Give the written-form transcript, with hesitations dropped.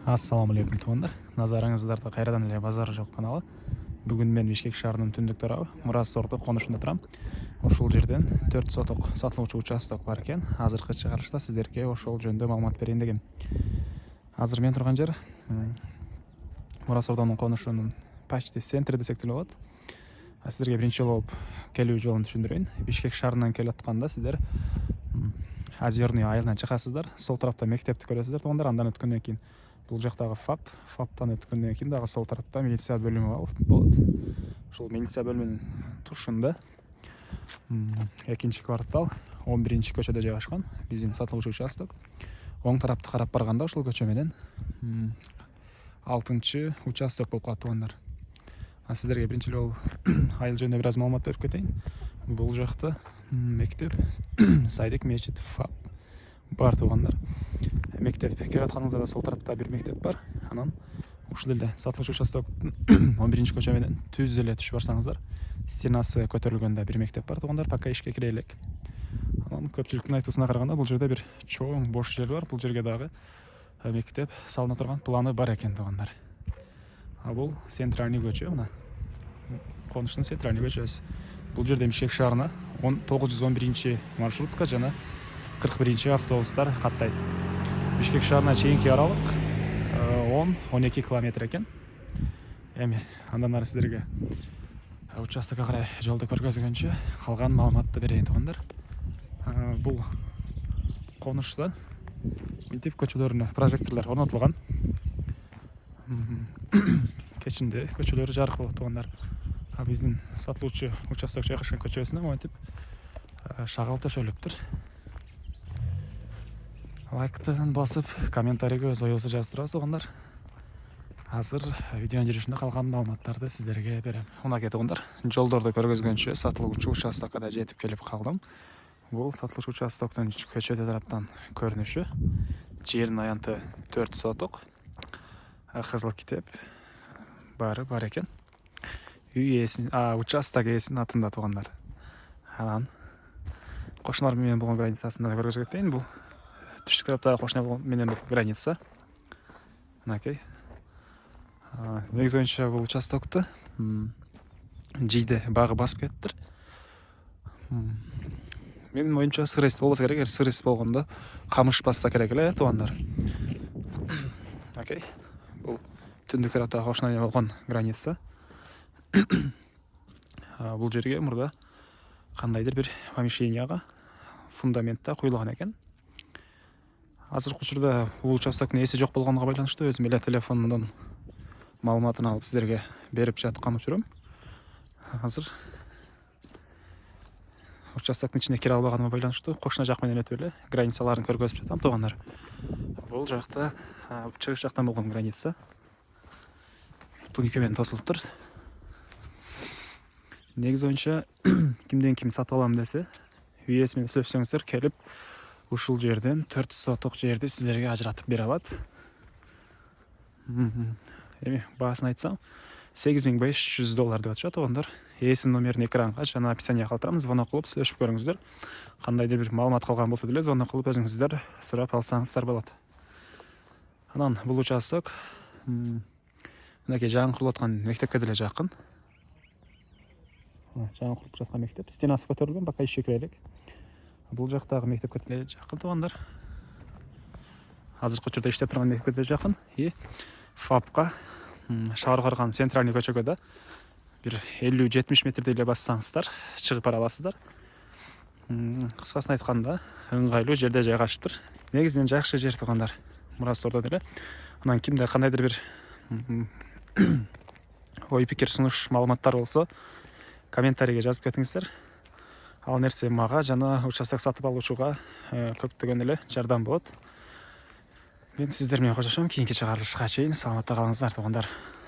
Ассалаумағалейкум туғандар. Назарыңыздарда қайрадан эле базар жок каналы. Бүгүн мен Бишкек шаарынын түндүк тарабы Мурас Сордо конушунда турам. Ошол жерден 4 соток сатылуучу участок бар экен. Азыркы чыгарышта сиздерге ошол жөнүндө маалымат берейин дегем. Азыр мен турган жер Мурас Сордонун конушунун почти центри десек деле болот. Сиздерге биринчи жолу болуп келүү жолун түшүндүрөйүн. Бишкек шаарынан келе атканда сиздер Озерный айылынан чыгасыздар. Сол тарапта мектепти көрөсүздөр туугандар. Андан өткөндөн кийин бул жактагы ФАПтан өткөндөн кийин дагы сол тарапта милиция бөлүмү болот. Ушул милиция бөлүмүнүн тушунда экинчи квартал 11-чи көчөдө жайгашкан биздин сатылуучу участок. Оң тарапты карап барганда ушул көчө менен 6-чы участок болуп калат туугандар. Сиздерге биринчи жолу айыл жөнүндө бир аз маалымат берип кетейин. Бул жакта мектеп, сайдик, мечит, ФАП бар туугандар. Мектеп келип атканыңызда сол тарапта бир мектеп бар. Анан ушул эле сатылуучу участок 11-чи көчө менен түз эле түшүп барсаңыздар, стенасы көтөрүлгөндө бир мектеп бар туугандар. Пока ишке кире элек. Анан көпчүлүктүн айтуусуна караганда бул жерде бир чоң бош жер бар. Бул жерге дагы мектеп салына турган планы бар экен туугандар. Бул центральный көчө, мына конуштун центральный көчөсү. Бул жерде Бишкек шаарына 911-чи маршрутка жана 41-чи автобустар каттайт. Бишкек шаарына чейинки аралык 10-12 километр экен. Эми андан ары сиздерге участокко карай жолду көргөзгөнчө калган маалыматты берейин туугандар. Бул конушта мектеп көчөлөрүнө прожекторлор орнотулган. Кечинде көчөлөрү жарык болот туугандар. Биздин сатылуучу участок жайгашкан көчөсүнө монтип шагал төшөлүптүр. Лайктан басып, комментарийге өз оюңузду жазып турасыз туугандар. Азыр видеонун жүрүшүндө калган маалыматтарды сиздерге берем. Мынакей туугандар, жолдорду көргөзгөнчө сатылуучу участокко да жетип келип калдым. Бул сатылуучу участоктун көчөдө тараптан көрүнүшү. Жердин аянты 4 соток. Кызыл китеп баары бар экен. Үй ээсинин, участок ээсинин атында туугандар. Анан кошуналар менен болгон границасын да көргөзүп кетейин. Бул түштүк тараптагы кошуна менен болгон граница. Мынакей. Негизи боюнча бул участокту жийде багы басып кетиптир. Менин оюмча сырыс болбосо керек. Сырыс болгондо камыш басса керек эле туугандар. Мынакей. Бул түндүк тараптагы кошуна болгон граница. Бул жерге мурда кандайдыр бир помещенияга фундамент да куюлган экен. Азыркы учурда бул участоктун ээси жок болгонуна байланыштуу өзүм эле телефондон маалыматын алып сиздерге берип жаткан учурум. Азыр участоктун ичине кире албаганыма байланыштуу кошуна жак менен өтүп эле границаларын көргөзүп жатам туугандар. Бул жакта чыгыш жактан болгон граница. Тунике менен тосулуптур. Негизи боюнча кимден ким сатып алам десе, үй ээси менен сүйлөшсөңүздөр келип ушул жерден 4 соток жерди сиздерге ажыратып бере алат. Эми баасын айтсам, $8500 деп атышат туугандар. Ээсинин номерин экранга жана описанияга калтырам. Звонок кылып сүйлөшүп көрүңүздөр. Кандайдыр бир маалымат калган болсо деле звонок кылып өзүңүздөр сурап алсаңыздар болот. Анан бул участок мынакей жаңы курулуп аткан мектепке деле жакын. Жаңы куруп жаткан мектеп. Стенасы көтөрүлгөн, пока ишке кире элек. Бул жактагы мектепке деле жакын туугандар. Азыркы учурда иштеп турган мектепке деле жакын. ФАПка шаар карган центральный көчөгө да бир 50-70 метрдей эле бассаңыздар чыгып бара аласыздар. Кыскасын айтканда, ыңгайлуу жерде жайгашыптыр. Негизинен жакшы жер туугандар. Мурас Сордо деле. Анан кимде кандайдыр бир ой пикир сунуш маалыматтар болсо, комментарийге жазып кетиңиздер. Ал нерсе мага жана участок сатып алуучуга көптөгөн эле жардам болот. Мен сиздер менен коштошом. Кийинки чыгарылышка чейин саламатта калыңыздар туугандар.